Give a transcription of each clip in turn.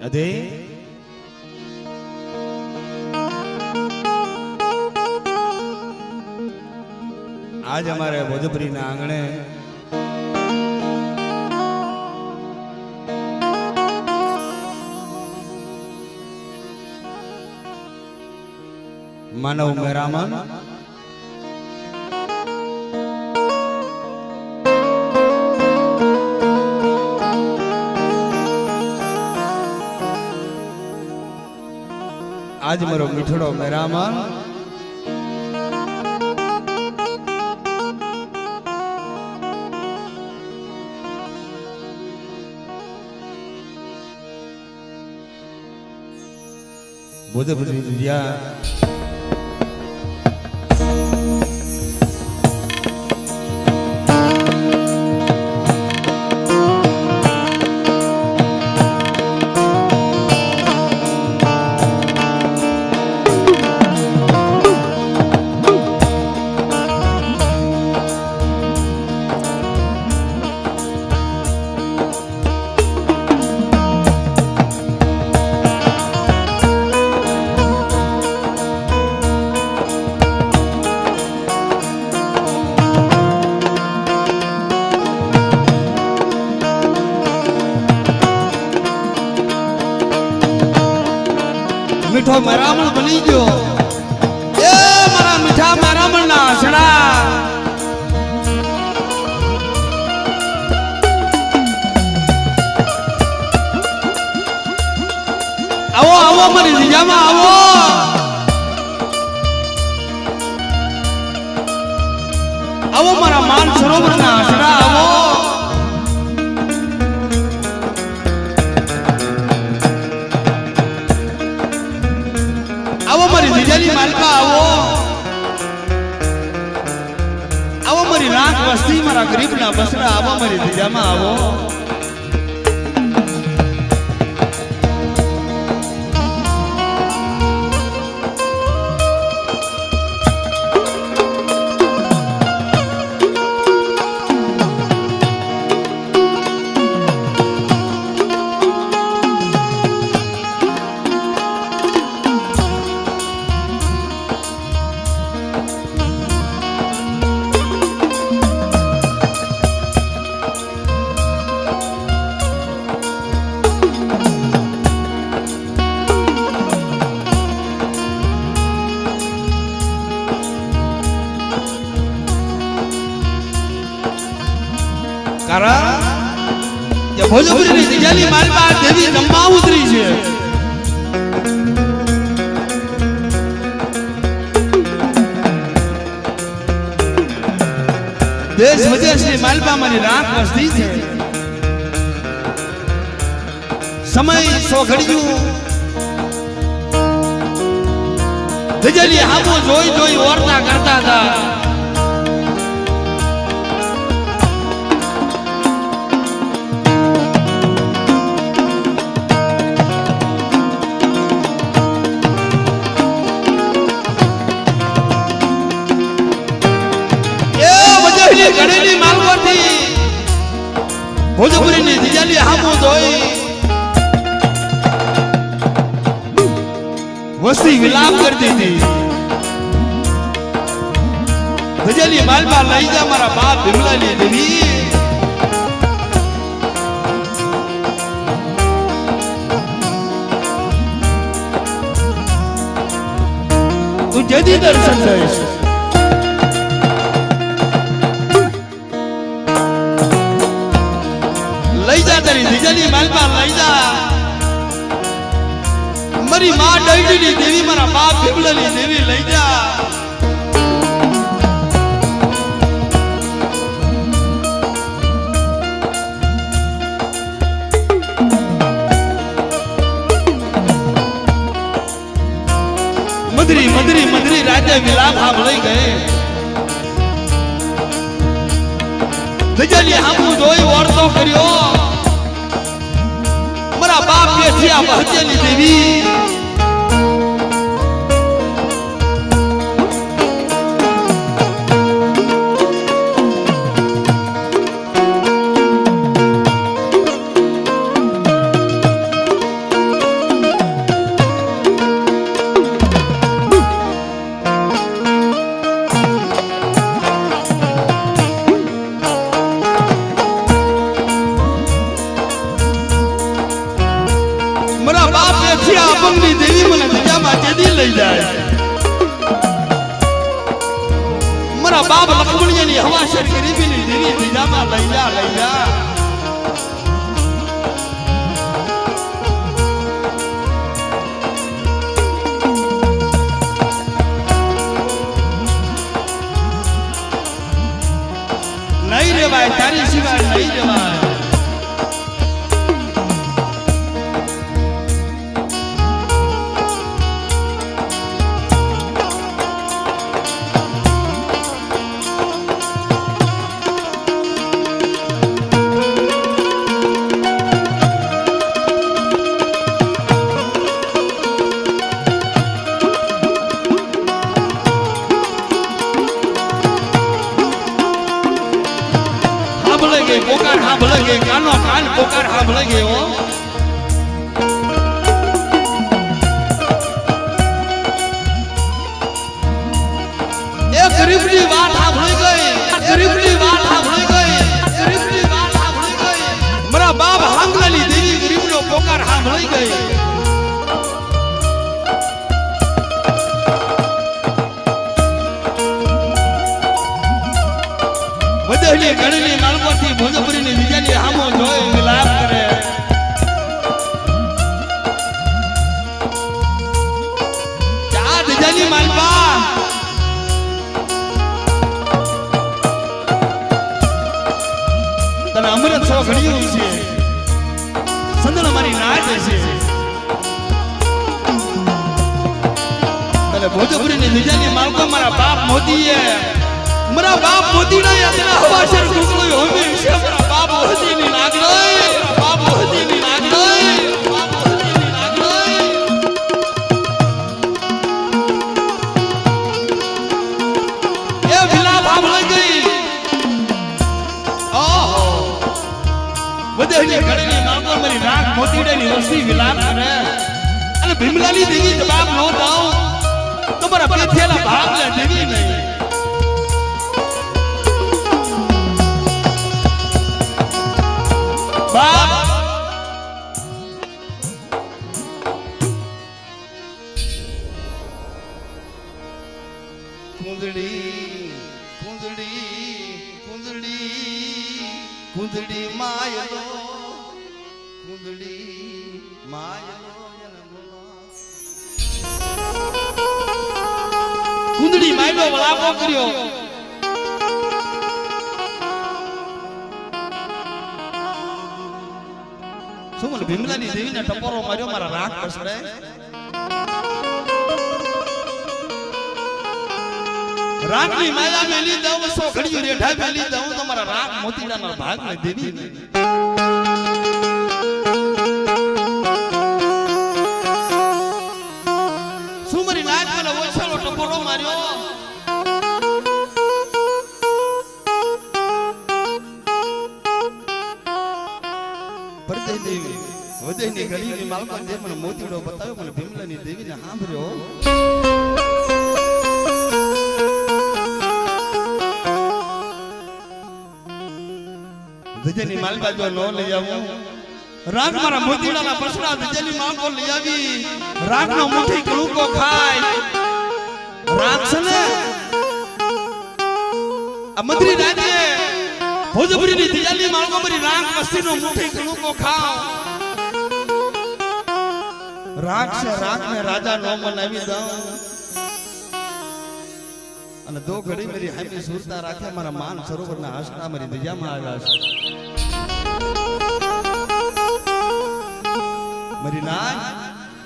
अधे आज हमारे भोजपुरी ना आंगणे मानव मेरामन आज मारो मीठड़ो मेरामन भोजपुरी दिया मीठो मेरामण बनी गयो ए मारा मीठा मेरामण ना आसड़ा आवो आवो मारी जीजामा आवो आवो मारा मान सरोवर ना आसड़ा आवो जीजानी मालपा आवो मरी राख वस्ती मारा गरीब ना बसरा आवो मरी जीजामा आवो भोजपुरी ની જીજાની માલપા દેવી જમવા ઉતરી છે દેશ વિદેશની માલપા મારી રાખ વસતી છે સમય સોઘડિયું જીજાની હામો જોઈ જોઈ ઓરતા કરતા હતા गणेली मालवती भोजपुरी ने जीजाली हामो जोई वस्ती विलाप करती थी जीजाली मालपा लई जा मारा बाप बिमला ली देवी तू जदी दर्शन दईश जीजानी मालपा लई जा मरी मां डईडी देवी मारा बाप बिमलनी देवी लई जा मदरी मदरी मदरी राजा विलाप हाम लई गए जीजानी हमू जोई औरतों करियो बाप के थिया बहतेली देवी અપંગની દેવી મને બીજામાં કેદી લઈ જાય મારા બાપ લક્ષ્મણિયાની હવાશર ગરીબીની દેવી બીજામાં લઈ જા નહીં રેવાય તારી સિવાય નહીં રેવાય પોકાર સાંભળે કે કાનો કાન પોકાર સાંભળે કે હો એ ગરીબની વાત સાંભળી ગઈ ગરીબની વાત સાંભળી ગઈ ગરીબની વાત સાંભળી ગઈ મારા બાપ હાંગલાની દેવી ગરીબનો પોકાર સાંભળી ગઈ વધેલી ગણની માલપોથી ભોજપુરીની બીજાની હામો જોઈ વિલાપ કરે ચા બીજાની માલપા તને અમૃત સો ઘડ્યું છે સંદળ મારી નાચ છે તને ભોજપુરીની બીજાની માલકો મારા બાપ મોદીએ મારા બાપ મોદીના યાત્રા હવાશર ગુગળો હોમે છે મારા બાપ મોદીની નાગરાય બાપ મોદીની નાગરાય બાપ મોદીની નાગરાય એ વિલાપ સાંભળી ગઈ ઓહો વધેલી ઘડીની માગો મારી નાગ મોતીડાની વસ્તી વિલાપ કરે અને ભીમલાની દેવી જવાબ નો દાવ તમારા પેથેલા ભાગલે દેવી નહીં બાપ કુંદડી કુંદડી કુંદડી કુંદડી માયલો કુંદડી માયલો કુંદડી માયલો વલાપો કર્યો સુમન ભીમલાની દેવીને ટપોરો માર્યો મારા રાગ પસડે રાગની માયા મેલી દઉં સો ઘડિયું રેઠા મેલી દઉં તમારા રાગ મોતીડાના ભાગને દેવી સુમરી નાચ મને ઓછાળો ટપોરો માર્યો વધેની ગળીની માલકો જે મને મોતીડો બતાવ્યો મને ભીમલાની દેવીને સાંભળ્યો ધજેની માલકા જો નો લઈ આવું રાગ મારા મોતીડાના પસરા ધજેની માલકો લઈ આવી રાગનો મુઠ્ઠી કણુકો ખાય રાગ છે ને આ મંત્રી રાજે ભોજપુરીની ધજેની માલકો મારી રાગ વસ્તીનો મુઠ્ઠી કણુકો ખાવ રાગ છે રાગ ને રાજા નો મનાવી દઉં અને દો ઘડી મેરી હામી સુરતા રાખે મારા માન સરોવરના આશરા મારી દિજામાં આવ્યા છે મારી નાગ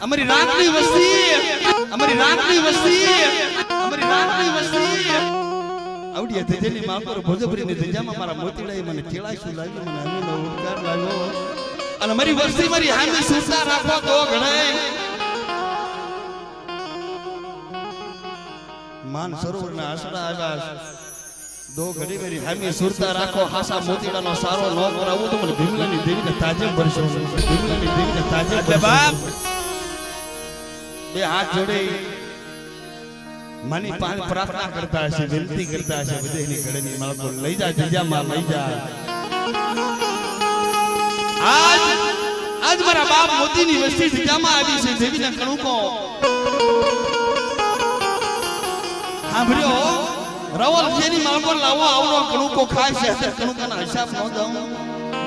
અમારી રાગની વસ્તી અમારી રાગની વસ્તી અમારી રાગની વસ્તી આવડી ધજેની માલકો ભોજપુરીની દિજામાં મારા મોતીડાએ મને કેળાશું લાવ્યો મને અમીનો ઉડકાર લાવ્યો અને મારી વસ્તી મારી હામી સુરતા રાખો તો ઘણાય માન સરોવરના આશરા આવ્યા દો ઘડી મેરી હામી સુરતા રાખો હાસા મોતીડાનો સારો નો કરાવું તો મને ભીમલાની દેવીને તાજે ભરશો ભીમલાની દેવીને તાજે બાપ બે હાથ જોડે માની પાન પ્રાર્થના કરતા હશે વિનંતી કરતા હશે બધેની ઘડીની માળકો લઈ જા જીજામાં લઈ જા આજ आज मारा बाप मोती ની વસ્તી જગ્યામાં આવી છે દેવીના કણુકો સાંભળ્યો રવલ જેની માલકો લાવો આવડો કણુકો ખાય છે તે કણુકાના હિસાબ ન દઉં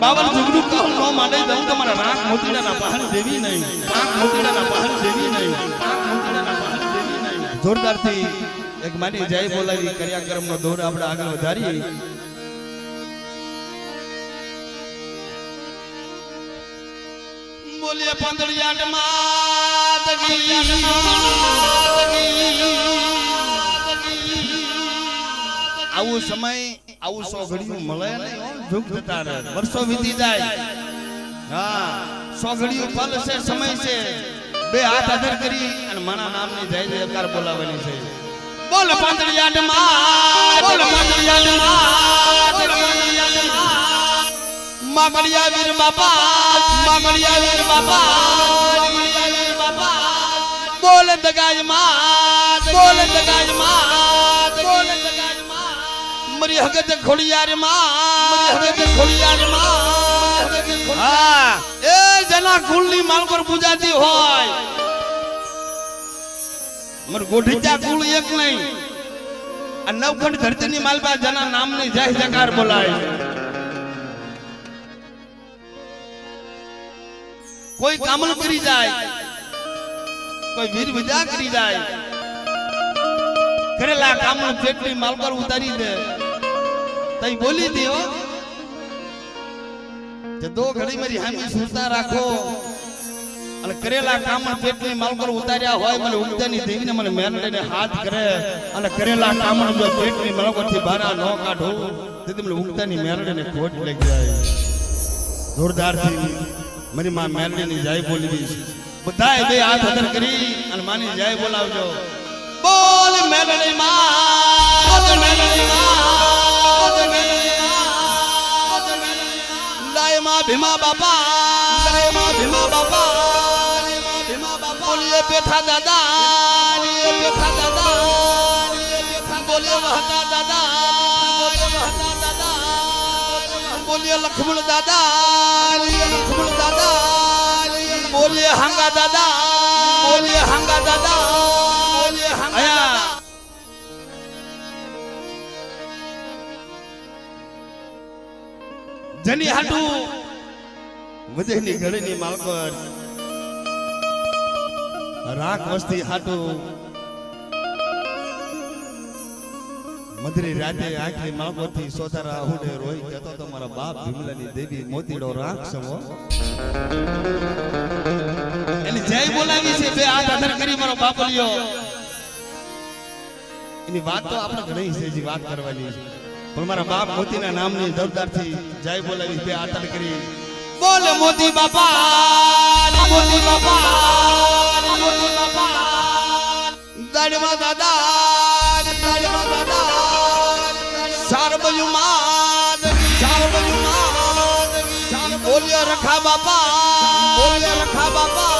બાવલ જુગડું કહું ન માંડે દઉં તમારા રાખ મોતીડાના પહાણ દેવી નહીં રાખ મોતીડાના પહાણ દેવી નહીં રાખ મોતીડાના પહાણ દેવી નહીં જોરદારથી એક માની જય બોલાવી કર્યાક્રમનો દોર આપણે આગળ વધારીએ બોલીએ પાંદડિયાટ માતગી આવું સમય આવું સો ઘડીયું મળે નહીં જુગ જતા રહે વર્ષો વીતી જાય હા સો ઘડીયું પલ છે સમય છે બે હાથ આદર કરી અને માના નામની જય જયકાર બોલાવવાની છે બોલ પાંદડિયાટ માત બોલ પાંદડિયાટ માત માગડિયા વીર બાપા માગડિયા વીર બાપા માગડિયા વીર બાપા બોલ દગાજ માત બોલ દગાજ માત બોલ દગાજ માત મરી હગત ખોડિયાર માત મરી હગત ખોડિયાર માત હા એ જના કુળની માલકોર પૂજાતી હોય મર ગોઠીચા કુળ એક નહીં આ નવખંડ ધરતીની માલપા જના નામની જય જયકાર બોલાય કોઈ કામલ કરી જાય કોઈ વીર વિદ્યા કરી જાય કરેલા કામલ પેટની માલકર ઉતારી દે તઈ બોલી દે હો જે દો ઘડી મારી હામી સુરતા રાખો અને કરેલા કામલ પેટની માલકર ઉતાર્યા હોય મને ઉગતાની દેવીને મને મેરડીને હાથ કરે અને કરેલા કામલ જો પેટની માલકરથી બારા ન કાઢો તેથી મને ઉગતાની મેરડીને ખોટ લાગી જાય જોરદારથી મારી માં મેરડીની જય બોલવી બધાય બે હાથ અદર કરી અને માની જય બોલાવજો બોલ મેરડી માં બોલ મેરડી માં બોલ મેરડી માં લાય માં ભીમા બાપા લાય માં ભીમા બાપા ભીમા બાપા બોલીએ બેઠા દાદા બોલીએ બેઠા દાદા બોલીએ વહતા દાદા બોલીએ વહતા દાદા બોલીએ લખમણ દાદા બોલીએ લખમણ દાદા બોલીએ હાંગા દાદા બોલીએ હાંગા દાદા બોલીએ હાંગા દાદા જની હાટુ વધેની ઘડીની માલકર રાખ વસ્તી હાટુ મધરી રાતે આખરી માલકોથી સોતારા હુડે રોઈ કહેતો તમારા બાપ ભીમલાની દેવી મોતીડો રાખ સમો એની જય બોલાવી છે બે હાથ આદર કરી મારો બાપલિયો એની વાત તો આપણે ઘણી છે જે વાત કરવાની છે પણ મારા બાપ મોતીના નામની જોરદારથી જય બોલાવી બે હાથ આદર કરી બોલ મોતી બાપા મોતી બાપા મોતી બાપા દાડમાં દાદા દાડમાં દાદા સારબયુમાદ સારબયુમાદ બોલ્યો રખા બાપા બોલ્યો રખા બાપા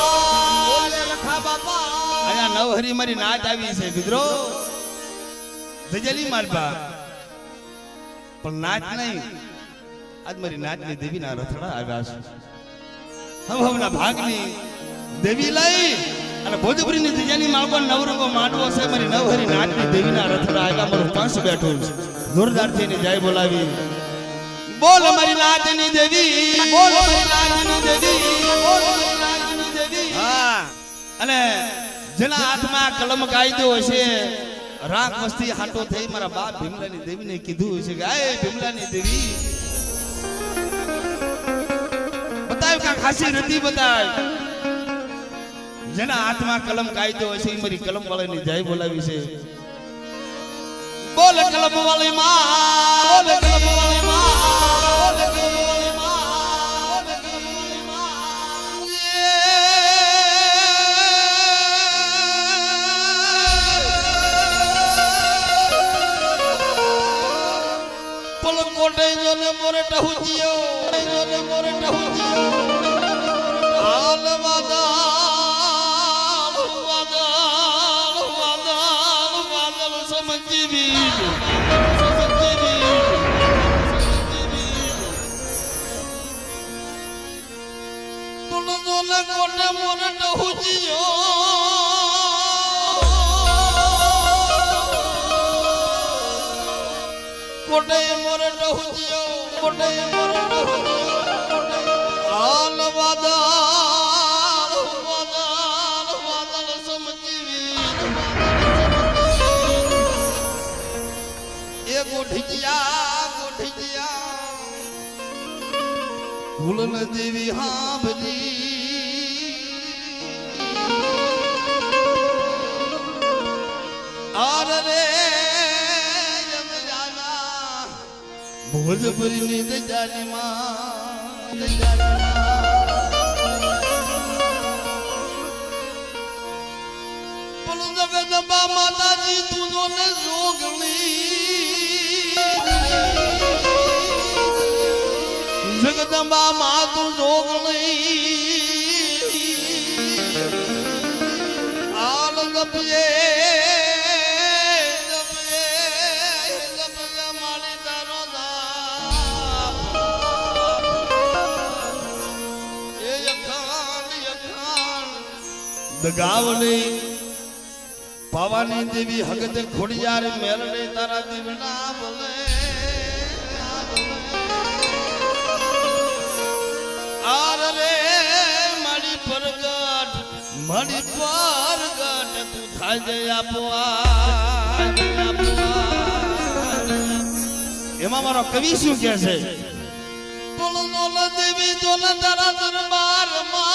બોલ્યો રખા બાપા આયા નવહરી મારી નાચ આવી છે મિત્રો ધજલી મારબા પણ નાચ નહીં આજ મારી નાચની દેવીના રથડા આવ્યા છે હવના ભાગની દેવી લઈ અને ભોજપુરીની જગ્યાની માળકો નવરંગો માંડવો છે મારી નવહરી નાચની દેવીના રથડા આવ્યા મારું પાંચ બેઠું છે જોરદારથી એની જય બોલાવી બોલ મારી નાચની દેવી બોલ મારી નાચની દેવી બોલ મારી નાચની દેવી હા અને જેના હાથમાં કલમ કાયદો હશે રાખ વસ્તી હાટો થઈ મારા બાપ ભીમલાની દેવીને કીધું છે કે આય ભીમલાની દેવી બતાવ કા ખાસી નથી બતાવ જેના હાથમાં કલમ કાયદો હશે મારી કલમ વાળાની જય બોલાવી છે બોલ કલમ વાળી માં બોલ કલમ વાળી માં બોલ કલમ વાળી માં બોલ કલમ વાળી માં પલ કોટે જોને મોરે ટહુજીયો જોને મોરે ટહુજીયો હાલ વાદા સમજી કોટે મોરે ડહુજીઓ કોટે મોરે ડહુજીઓ કોટે મોરે ડહુજીઓ હાલ વાદળ વાદળ વાદળ સમજીવી એ ગોઠિયા ભૂલન દેવી હાંભરી આર રે જમજાના ભોજપુરી ની દજાની માં બોલો જગદંબા માતાજી તું ને જોગણી જગદંબા માં તું જોગણી આલ ગપીએ દગાવની પાવાની દેવી હગત ખોડિયાર મેલને તારા દીવના ભલે આર રે મારી પરગટ તું થાય આપવા એમાં મારો કવિ શું કહે છે બોલો દેવી તો તારા દરબારમાં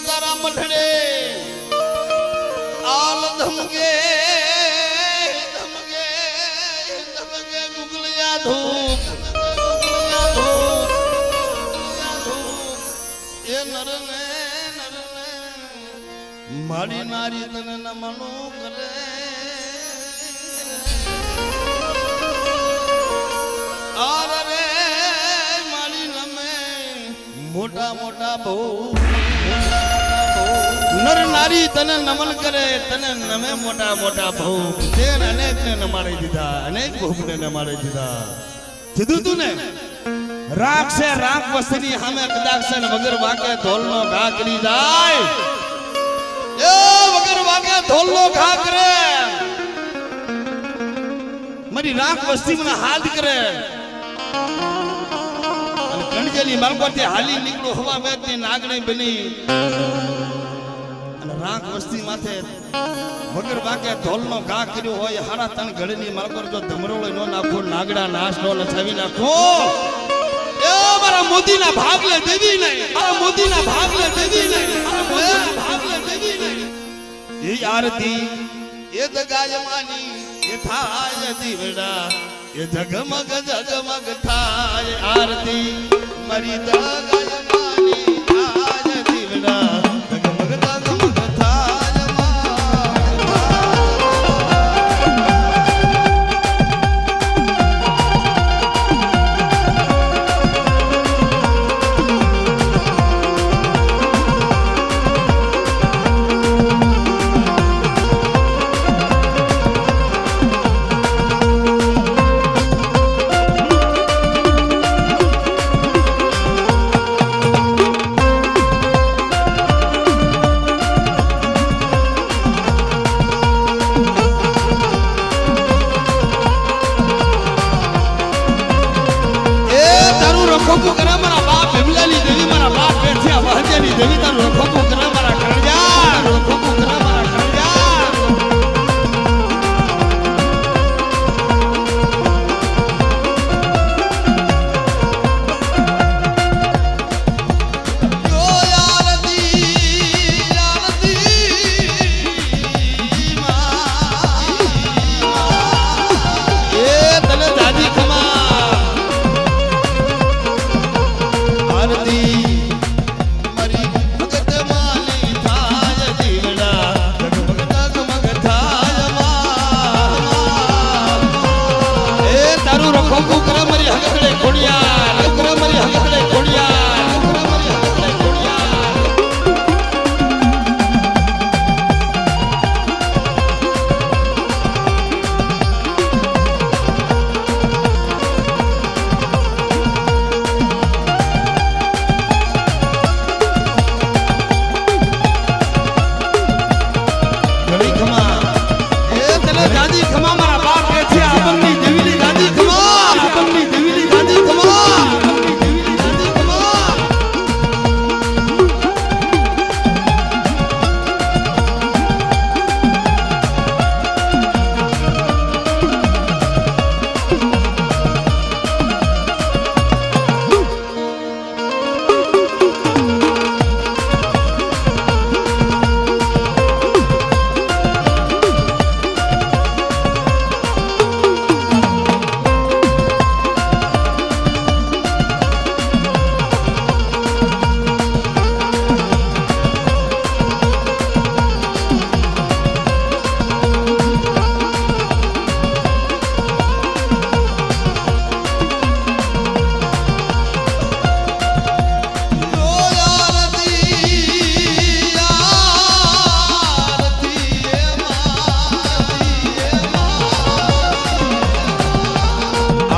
તારા મઠડે આલ ધમગે ધમગે ધમગે ગુગલિયા ધૂપ એ નરને મારી નારી તને નમણું કરે આર રે મારી નમે મોટા મોટા બહુ નર નારી તને નમન કરે તને નમે મોટા મોટા ભોગ તે અનેક ને નમાડી દીધા અનેક ભોગ ને નમાડી દીધા કીધું તું ને રાખ છે રાખ વસ્તીની સામે કદાચ છે ને વગર વાકે ઢોલનો ઘા કરી જાય એ વગર વાકે ઢોલનો ઘા કરે મારી રાખ વસ્તી મને હાથ કરે અને કણજેલી માલકોથી હાલી નીકળો હવા બેતની નાગણી બની રાખ વસ્તી માથે વગર વાકે ઢોલનો ઘા કર્યો હોય હારા તણ ઘડીની માલકોર જો ધમરોળો નો નાખો નાગડા નાશ નો લછાવી નાખો એ મારા મોદીના ભાગલે દેવી નહીં મારા મોદીના ભાગલે દેવી નહીં મારા મોદીના ભાગલે દેવી નહીં એ આરતી એ દગાયમાની એ થાય દીવડા એ જગમગ જગમગ થાય આરતી મારી દગાયમાની થાય દીવડા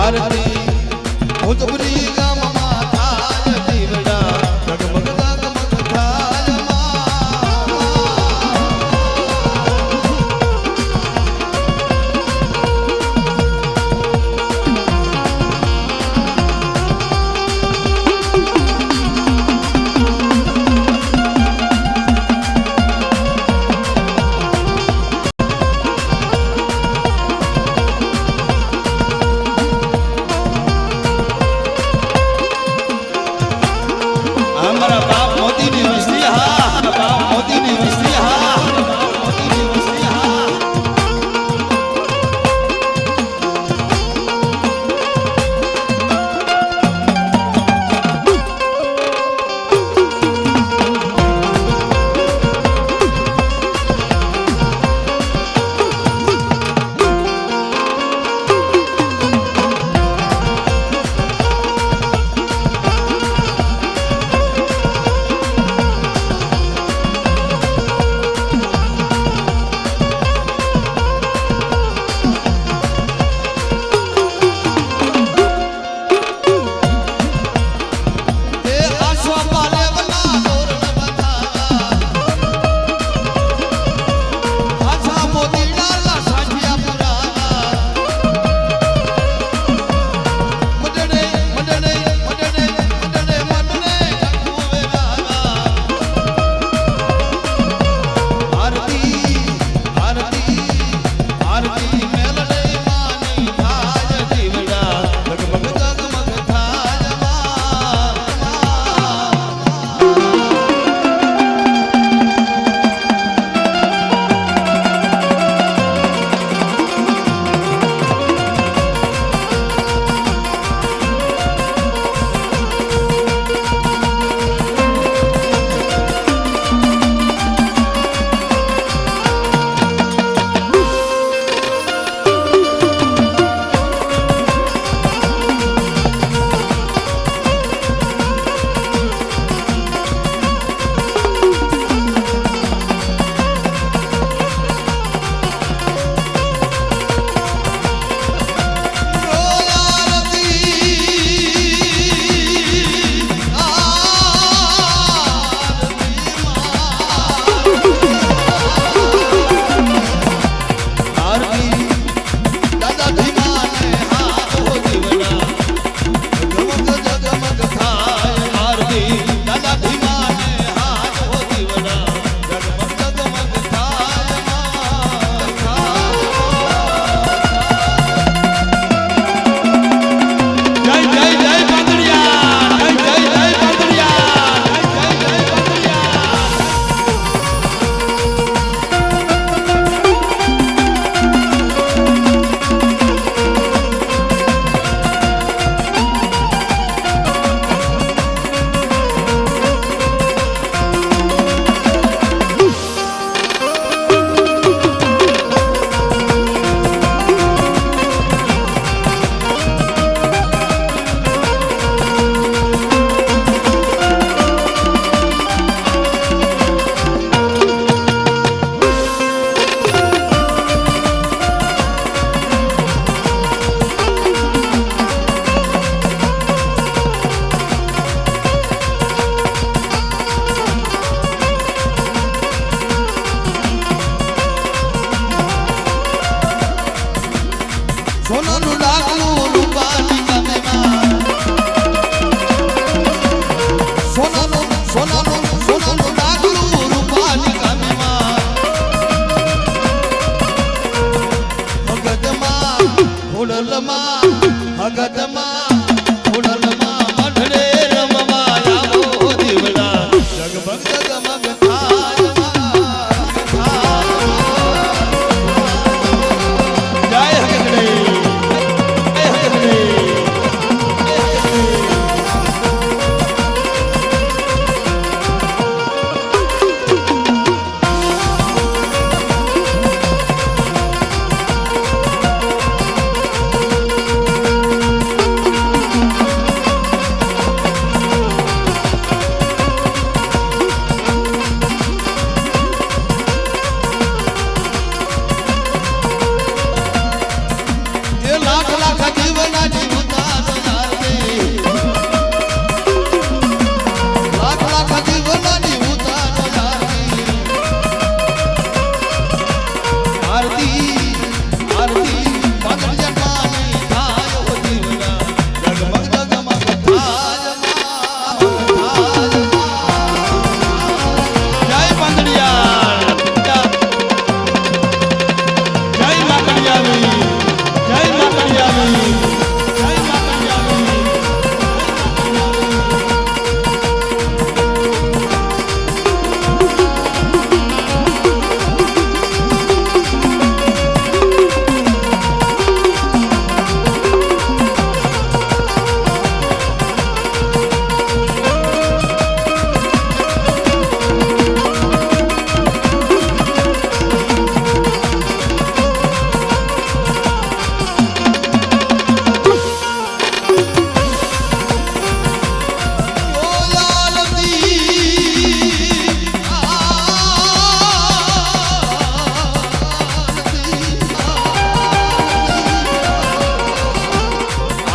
આરતી ભોજપુરી ગામમાં થાય દીવડા જગમગ જગમગ થાય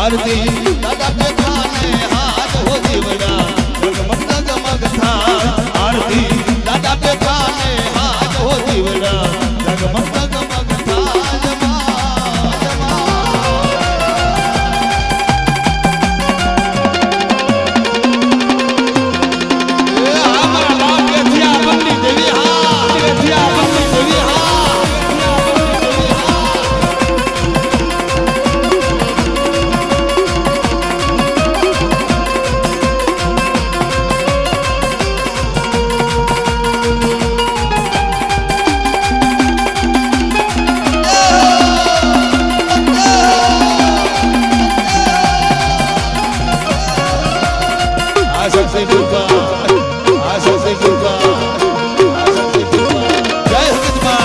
आरती दादा पे थाने हाथ हो जीवड़ा जगमग जगमग था आरती दादा पे थाने हाथ हो जीवड़ा जगमग जगमग था जमा जमा ए हमारा बाप के थिया बन्नी देवी हां के थिया बन्नी देवी हां आशा दुर्गा आशा से दुर्गा आशा से दुर्गा जय हनुमान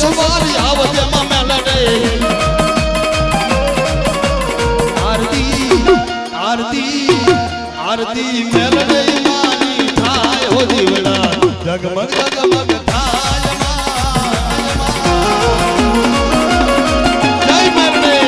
सवारी आवत मेलडे आरती आरती आरती मेलडे मानी थाय हो जीवड़ा जगमग जगमग थाय जय मेलडे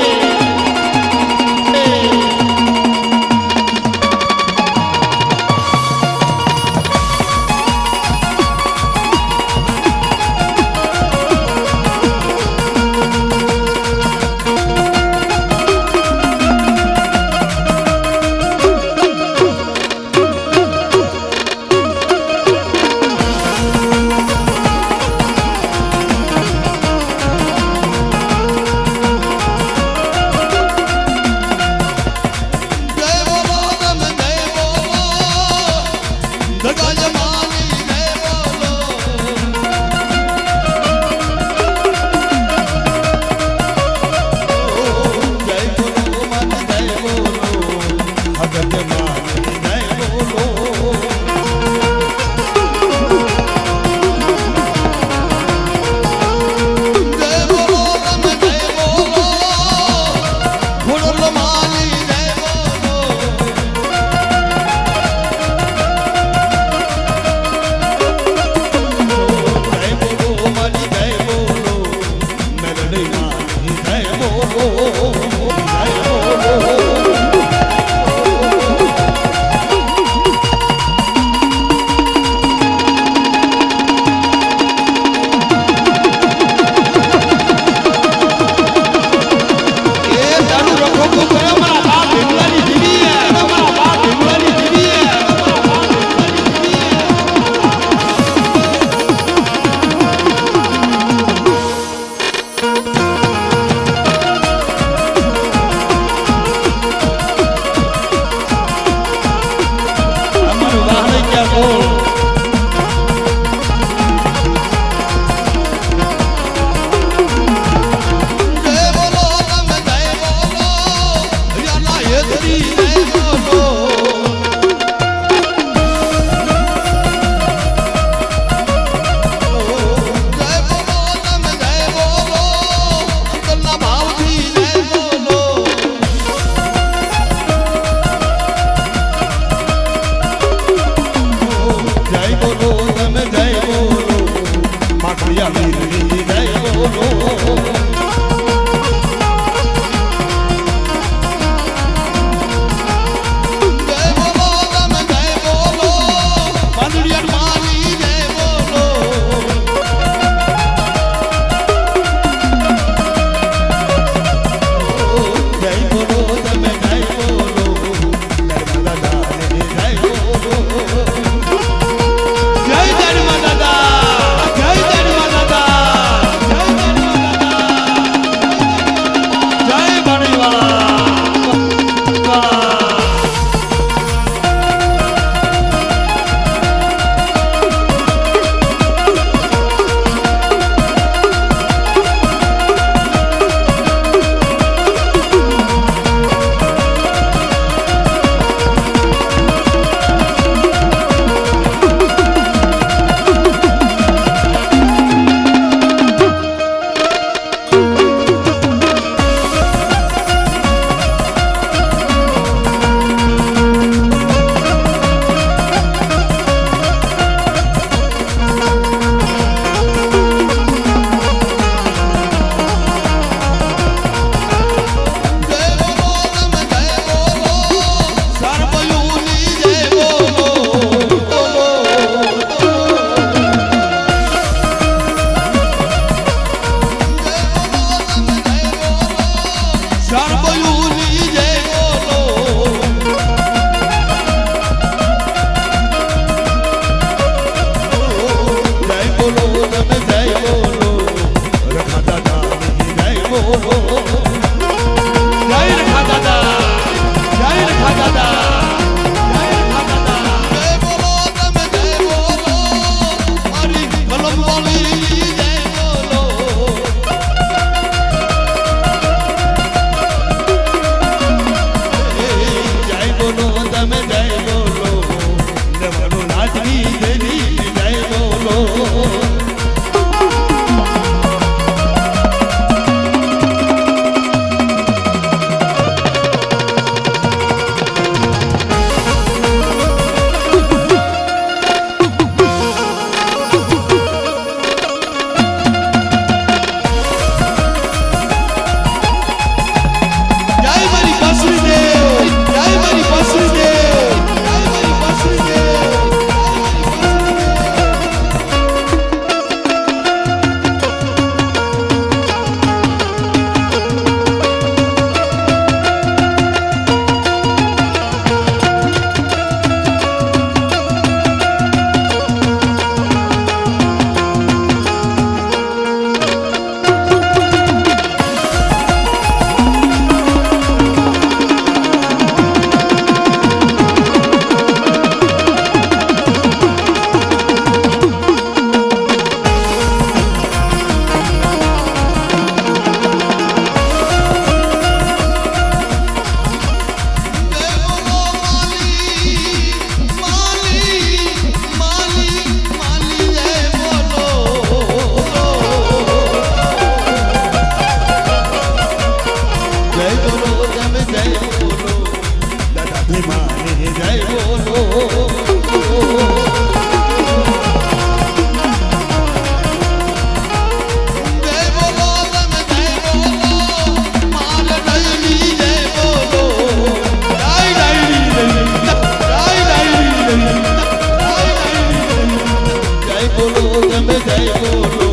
બોલો તમે જય બોલો